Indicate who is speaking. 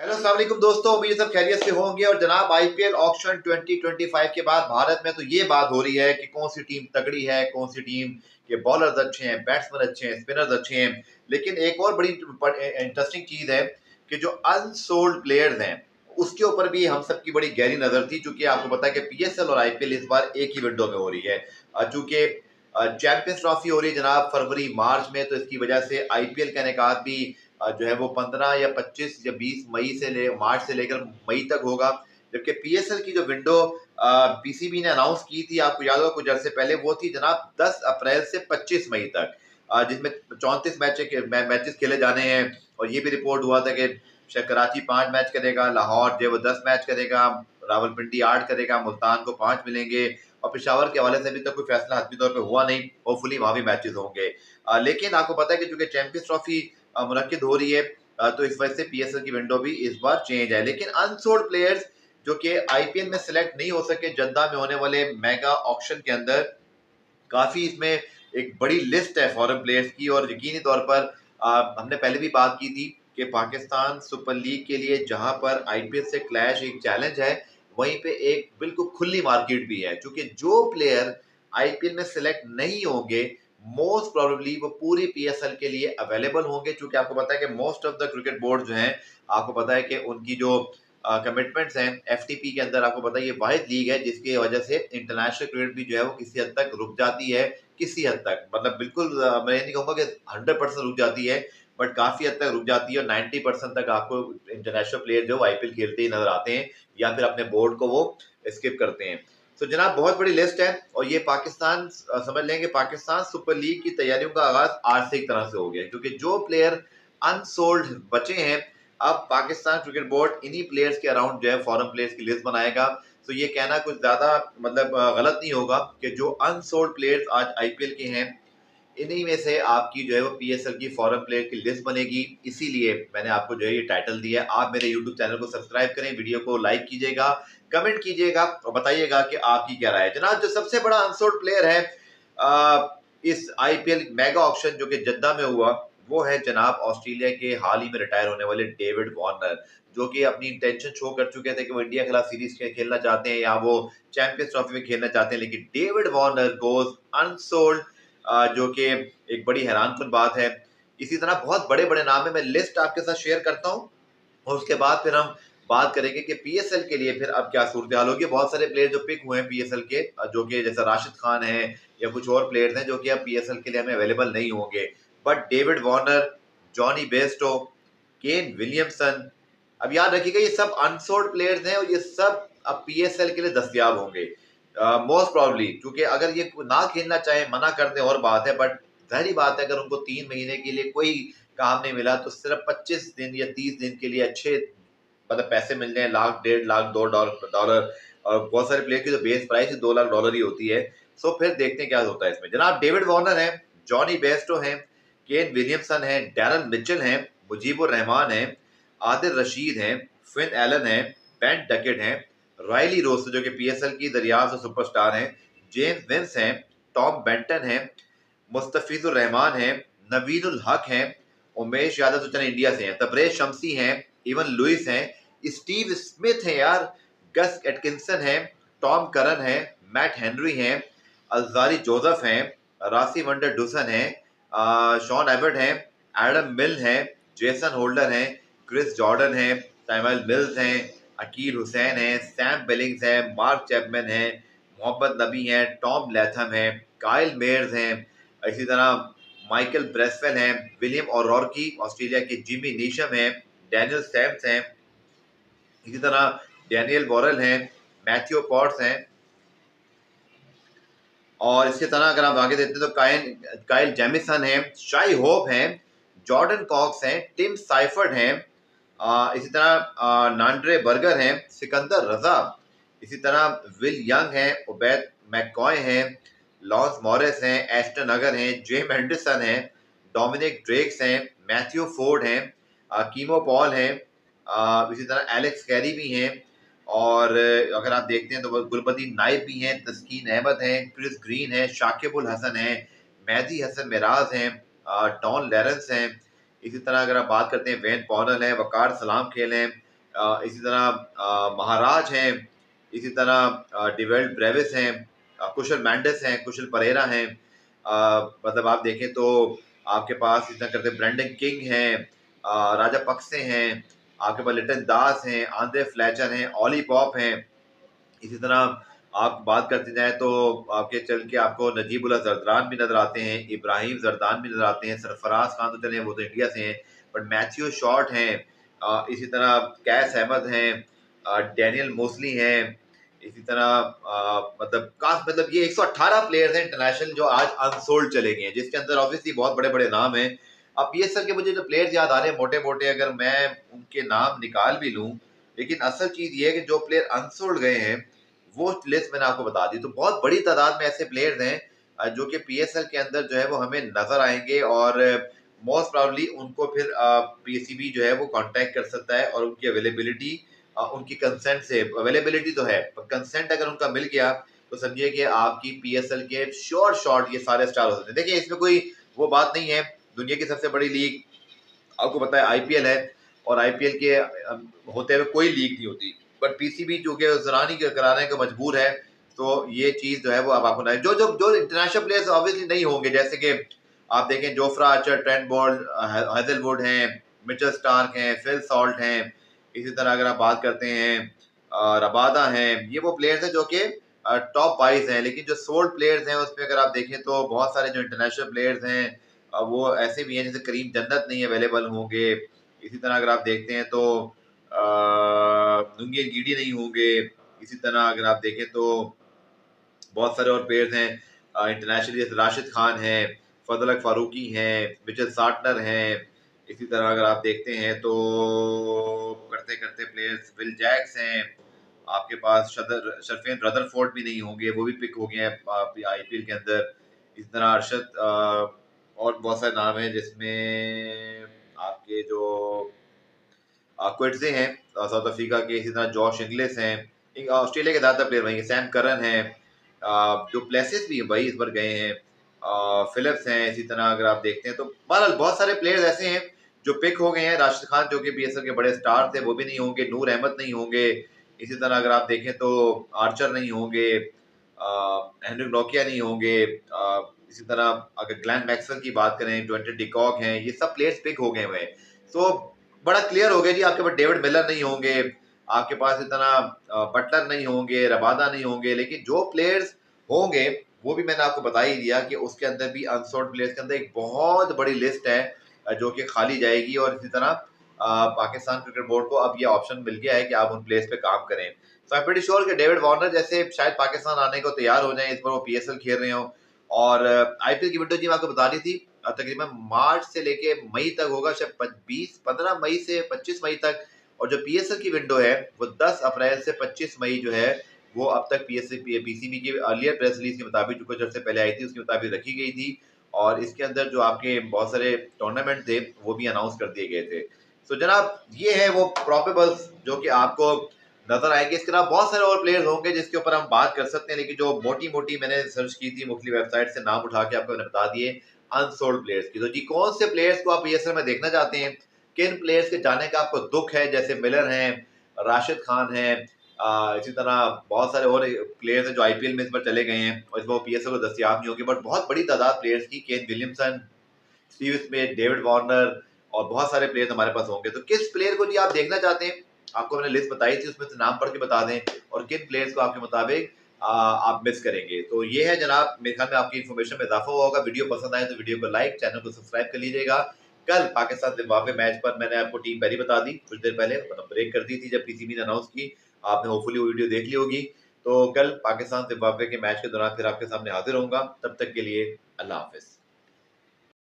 Speaker 1: Hello अस्सलाम वालेकुम दोस्तों, उम्मीद है सब खैरियत से होंगे। और जनाब आईपीएल ऑक्शन 2025 के बाद भारत में तो ये बात हो रही है कि कौन सी टीम तगड़ी है, कौन सी टीम के बॉलर्स अच्छे हैं, बैट्समैन अच्छे हैं, स्पिनर्स अच्छे हैं। लेकिन एक और बड़ी इंटरेस्टिंग चीज है कि जो अनसोल्ड प्लेयर्स हैं उसके ऊपर भी हम सबकी बड़ी गहरी नजर थी, क्योंकि आपको पता है कि पीएसएल और आईपीएल इस बार एक ही विंडो में हो रही है। चूंकि चैंपियंस ट्रॉफी हो रही है जनाब फरवरी मार्च में, तो इसकी वजह से आईपीएल का इनेकाद भी जो है वो 15 या 25 या 20 मई से मार्च से लेकर मई तक होगा। जबकि पीएसएल की जो विंडो पीसीबी ने अनाउंस की थी, आपको याद होगा कुछ अर्से पहले, वो थी जनाब 10 अप्रैल से 25 मई तक, जिसमें 34 मैचेस खेले जाने हैं। और ये भी रिपोर्ट हुआ था कि शायद कराची 5 मैच करेगा, लाहौर जो है वो 10 मैच करेगा, रावलपिंडी 8 करेगा, मुल्तान को 5 मिलेंगे। और पेशावर के हवाले से अभी तक कोई फैसला हतमी तौर पर हुआ नहीं, होपफुली वहां भी मैचेस होंगे। लेकिन आपको पता है कि चूंकि चैंपियंस ट्रॉफी मुनक्किद हो रही है, तो इस वजह से पीएसएल की विंडो भी इस बार चेंज है। लेकिन अनसोल्ड प्लेयर्स जो कि आईपीएल में सिलेक्ट नहीं हो सके जद्दा में होने वाले मेगा ऑक्शन के अंदर, काफी इसमें एक बड़ी लिस्ट है फॉरेन प्लेयर्स की। और यकीनी तौर पर हमने पहले भी बात की थी कि पाकिस्तान सुपर लीग के लिए जहां पर आईपीएल से क्लैश एक चैलेंज है, वहीं पे एक बिल्कुल खुली मार्केट भी है। क्योंकि जो प्लेयर आईपीएल में सिलेक्ट नहीं होंगे, मोस्ट प्रोबेबली वो पूरी पीएसएल के लिए अवेलेबल होंगे। क्योंकि आपको पता है कि most of the cricket board जो हैं, आपको पता है कि उनकी जो कमिटमेंट्स हैं एफटीपी के अंदर, आपको पता है ये वाहिद लीग है जिसकी वजह से इंटरनेशनल क्रिकेट भी जो है वो किसी हद तक रुक जाती है। किसी हद तक मतलब बिल्कुल मैं ये नहीं कहूंगा कि 100% रुक जाती है, बट काफी हद तक रुक जाती है। और 90% तक आपको इंटरनेशनल प्लेयर जो आईपीएल खेलते ही नजर आते हैं, या फिर अपने बोर्ड को वो स्किप करते हैं। तो जनाब बहुत बड़ी लिस्ट है। और ये पाकिस्तान समझ लेंगे, पाकिस्तान सुपर लीग की तैयारियों का आगाज आज से एक तरह से हो गया, क्योंकि जो प्लेयर अनसोल्ड बचे हैं, अब पाकिस्तान क्रिकेट बोर्ड इन्हीं प्लेयर्स के अराउंड जो है फॉरेन प्लेयर्स की लिस्ट बनाएगा। तो ये कहना कुछ ज्यादा मतलब गलत नहीं होगा कि जो अनसोल्ड प्लेयर्स आज आईपीएल के हैं, इन्हीं में से आपकी जो है वो पीएसएल की फॉरेन प्लेयर की लिस्ट बनेगी। इसीलिए मैंने आपको जो है ये टाइटल दिया है। आप मेरे यूट्यूब चैनल को सब्सक्राइब करें, वीडियो को लाइक कीजिएगा, कमेंट कीजिएगा और बताइएगा कि आपकी क्या राय है। जनाब जो सबसे बड़ा अनसोल्ड प्लेयर है इस आईपीएल मेगा ऑक्शन जो कि जद्दा में हुआ, वो है जनाब ऑस्ट्रेलिया के हाल ही में रिटायर होने वाले डेविड वार्नर, जो कि अपनी इंटेंशन शो कर चुके थे कि वो इंडिया के खिलाफ सीरीज खेलना चाहते हैं या वो चैंपियंस ट्रॉफी में खेलना चाहते हैं। लेकिन डेविड वार्नर गोज अनसोल्ड, जो कि एक बड़ी हैरानकुन बात है। इसी तरह बहुत बड़े बड़े नाम है, मैं लिस्ट आपके साथ शेयर करता हूँ और उसके बाद फिर हम बात करेंगे कि पीएसएल के लिए फिर अब क्या सूरत हाल होगी। बहुत सारे प्लेयर जो पिक हुए हैं पीएसएल के, जो कि जैसे राशिद खान है या कुछ और प्लेयर्स हैं जो कि अब पीएसएल के लिए हमें अवेलेबल नहीं होंगे। But David Warner, Jonny Bairstow, Kane Williamson, अब याद रखिएगा ये सब अनसोल्ड प्लेयर्स हैं और ये सब अब पीएसएल के लिए दस्तयाब होंगे मोस्ट प्रॉब्ली। क्योंकि अगर ये ना खेलना चाहे, मना कर दे और बात है, बट जाहिर बात है अगर उनको 3 महीने के लिए कोई काम नहीं मिला तो सिर्फ 25 दिन या 30 दिन के लिए अच्छे मतलब पैसे मिल जाए, लाख, 1.5 लाख, $2 और बहुत सारे प्लेयर की जो बेस प्राइस $2 लाख ही होती है। सो फिर देखते हैं क्या होता है इसमें। जनाब डेविड वार्नर है, जॉनी बेस्टो है, केन विलियमसन है, डैरन मिचेल है, मुजीबुर रहमान है, आदिल रशीद है, फिन एलन है, बेन डकेट है, रायली रोस जो कि पीएसएल की दरियाफ्त से सुपरस्टार हैं, जेम्स विंस हैं, टॉम बेंटन है, मुस्तफिजुर रहमान है, नवीनुल हक है, उमेश यादव तो चले इंडिया से हैं, तबरेज शमसी हैं, इवन लुइस हैं, स्टीव स्मिथ है यार, गस एटकिंसन है, टॉम करन है, मैट हेनरी हैं, अल्जारी जोसेफ हैं, रासी वंडर डुसन है, शॉन एबर्ट हैं, एडम मिल हैं, जेसन होल्डर हैं, क्रिस जॉर्डन है, सैमुअल मिल्स हैं, अकील हुसैन है, सैम बिलिंग्स है, मार्क चैपमैन है, मोहम्मद नबी हैं, टॉम लैथम है, काइल मेयर्स हैं, इसी तरह माइकल ब्रेसवेल हैं, विलियम ओरॉर्की ऑस्ट्रेलिया के, जिमी नीशम हैं, डैनियल सैम्स हैं, इसी तरह डैनियल वॉरेल हैं, मैथ्यू पॉट्स हैं। और इसके तरह अगर आप आगे देखते हैं तो काइल जेमिसन है, शाई होप हैं, जॉर्डन कॉक्स हैं, टिम साइफर्ड हैं, इसी तरह नांड्रे बर्गर हैं, सिकंदर रजा, इसी तरह विल यंग हैं, उबैद मैककॉय हैं, लॉन्स मॉरिस हैं, एस्टन अगर हैं, जेम एंडरसन हैं, डोमिनिक ड्रेक्स हैं, मैथ्यू फोर्ड हैं, कीमो पॉल हैं, इसी तरह एलेक्स कैरी भी हैं। और अगर आप देखते हैं तो गुलबदीन नाइब भी हैं, तस्कीन अहमद हैं, क्रिस ग्रीन है, शाकिबुल हसन हैं, मेहदी हसन मिराज हैं, डॉन लेरेंस हैं। इसी तरह अगर आप बात करते हैं वेन पॉनल हैं, वकार सलाम खेल हैं, इसी तरह महाराज हैं, इसी तरह डिवेल्ड ब्रेविस हैं, कुशल मैंडिस हैं, कुशल परेरा हैं। मतलब आप देखें तो आपके पास इतना करते ब्रेंडन किंग हैं, राजा पक्से हैं, आपके पास लिटन दास हैं, आंद्रे फ्लेचर हैं, ऑली पॉप हैं। इसी तरह आप बात करते जाएँ तो आपके चल के आपको नजीबुल्लाह ज़रदान भी नज़र आते हैं, इब्राहिम ज़रदान भी नज़र आते हैं, सरफराज खान तो चले वो तो इंडिया से हैं, बट मैथ्यू शॉर्ट हैं, इसी तरह कैस अहमद हैं, डैनियल मोसली हैं, इसी तरह मतलब ये 118 प्लेयर्स हैं इंटरनेशनल जो आज अनसोल्ड चले गए हैं, जिसके अंदर ऑब्वियसली बहुत बड़े-बड़े नाम हैं। अब पीएसएल के मुझे जो प्लेयर्स याद आ रहे हैं मोटे-मोटे, अगर मैं उनके नाम निकाल भी लूँ, लेकिन असल चीज़ ये है कि जो प्लेयर अनसोल्ड गए हैं वो लिस्ट मैंने आपको बता दी। तो बहुत बड़ी तादाद में ऐसे प्लेयर्स हैं जो कि पीएसएल के अंदर जो है वो हमें नज़र आएँगे और मोस्ट प्रोबेबली उनको फिर पीसीबी जो है वो कॉन्टैक्ट कर सकता है और उनकी अवेलेबिलिटी उनकी कंसेंट से, अवेलेबिलिटी तो है पर कंसेंट अगर उनका मिल गया तो समझिए कि आपकी पीएसएल के श्योर शॉट ये सारे स्टार हो सकते हैं। देखिए इसमें कोई वो बात नहीं है, दुनिया की सबसे बड़ी लीग आपको पता है आईपीएल है और आईपीएल के होते हुए कोई लीग नहीं होती, बट पीसीबी जो कि ज़रानी कराने को मजबूर है, तो ये चीज़ जो है वो अब आपको ना जो जो जो इंटरनेशनल प्लेयर्स ऑब्वियसली नहीं होंगे, जैसे कि आप देखें Jofra Archer, Trent Boult, Hazlewood हैं, मिचेल स्टार्क हैं, फिल सॉल्ट हैं, इसी तरह अगर आप बात करते हैं रबादा हैं, ये वो प्लेयर्स हैं जो कि टॉप वाइज हैं, लेकिन जो सोल्ड प्लेयर्स हैं उसमें अगर आप देखें तो बहुत सारे जो इंटरनेशनल प्लेयर्स हैं वो ऐसे भी हैं जैसे करीम जन्नत नहीं अवेलेबल होंगे, इसी तरह अगर आप देखते हैं तो नुंगिल गीडी नहीं होंगे, इसी तरह अगर आप देखें तो बहुत सारे और प्लेयर्स हैं इंटरनेशनली, जैसे राशिद खान हैं, फजल हक फारूकी हैं, मिचेल सार्टनर हैं, इसी तरह अगर आप देखते हैं तो करते करते प्लेयर्स विल जैक्स हैं, आपके पास शरफेन रदरफोर्ड भी नहीं होंगे, वो भी पिक हो गए हैं आईपीएल के अंदर। इस तरह अरशद और बहुत सारे नाम हैं जिसमें आपके जो क्विट्जे हैं साउथ अफ्रीका के, इसी तरह जॉश इंग्लिस हैं, ऑस्ट्रेलिया के ज़्यादातर प्लेयर वहीं सैम करन हैं, जो प्लेसिस भी भाई इस बार गए हैं, फिलिप्स हैं, इसी तरह अगर आप देखते हैं तो बहरहाल बहुत सारे प्लेयर्स ऐसे हैं जो पिक हो गए हैं। राशिद खान जो कि पीएसएल के बड़े स्टार थे वो भी नहीं होंगे, नूर अहमद नहीं होंगे, इसी तरह अगर आप देखें तो आर्चर नहीं होंगे, हेनरिक नोकिया नहीं होंगे, इसी तरह अगर ग्लैन मैक्सवेल की बात करें, ट्वेंटी डिकॉक हैं, ये सब प्लेयर्स पिक हो गए हुए हैं। तो बड़ा क्लियर हो गया जी, आपके पास डेविड मिलर नहीं होंगे, आपके पास इतना बटलर नहीं होंगे, रबादा नहीं होंगे, लेकिन जो प्लेयर्स होंगे वो भी मैंने आपको बता ही दिया कि उसके अंदर भी अनसोल्ड प्लेयर्स के अंदर एक बहुत बड़ी लिस्ट है जो कि खाली जाएगी और इसी तरह पाकिस्तान क्रिकेट बोर्ड को अब ये ऑप्शन मिल गया है कि आप उन प्लेयर्स पे काम करें। सो आई एम प्रीटी श्योर कि डेविड वार्नर जैसे शायद पाकिस्तान आने को तैयार हो जाए, इस बार वो पीएसएल खेल रहे हो और आईपीएल की विंडो जी मैं आपको बता दी थी तकरीबन मार्च से लेके मई तक होगा, शायद 15 मई से 25 मई तक, और जो पीएसएल की विंडो है वो 10 अप्रैल से 25 मई जो है वो अब तक पीसीबी की अर्लियर प्रेस रिलीज के मुताबिक जो कुछ अर्से पहले आई थी उसके मुताबिक रखी गई थी और इसके अंदर जो आपके बहुत सारे टूर्नामेंट थे वो भी अनाउंस कर दिए गए थे। तो जनाब ये है वो प्रॉबेबल्स जो कि आपको नजर आएंगे। इसके अलावा बहुत सारे और प्लेयर्स होंगे जिसके ऊपर हम बात कर सकते हैं, लेकिन जो मोटी मोटी मैंने सर्च की थी मुख्तलिफ वेबसाइट से नाम उठा के आपको मैंने बता दिए अनसोल्ड प्लेयर्स की। तो जी कौन से प्लेयर्स को आप पीएसएल में देखना चाहते हैं, किन प्लेयर्स के जाने का आपको दुख है, जैसे मिलर हैं, राशिद खान हैं, इसी तरह बहुत सारे और प्लेयर्स हैं जो आईपीएल में इस बार चले गए हैं और इस बार पीएसएल को दस्तियाब नहीं होंगे, बट बहुत बड़ी तादाद प्लेयर्स की, Kane Williamson, Steve Smith, David Warner और बहुत सारे प्लेयर्स हमारे पास होंगे। तो किस प्लेयर को जी आप देखना चाहते हैं, आपको मैंने लिस्ट बताई थी उसमें से नाम पढ़ के बता दें और किन प्लेयर्स को आपके मुताबिक आप मिस करेंगे। तो ये है जनाब, मेरे ख्याल में आपकी इन्फॉर्मेशन में इजाफा हुआ होगा। वीडियो पसंद आए तो वीडियो को लाइक, चैनल को सब्सक्राइब कर लीजिएगा। कल पाकिस्तान जिम्बाब्वे मैच पर मैंने आपको टीम पहले बता दी, कुछ देर पहले मतलब ब्रेक कर दी थी जब पीसीबी ने अनाउंस की, आपने होपफुली वो वीडियो देख ली होगी। तो कल पाकिस्तान जिम्बाब्वे के मैच के दौरान फिर आपके सामने हाजिर होऊंगा, तब तक के लिए अल्लाह हाफिज।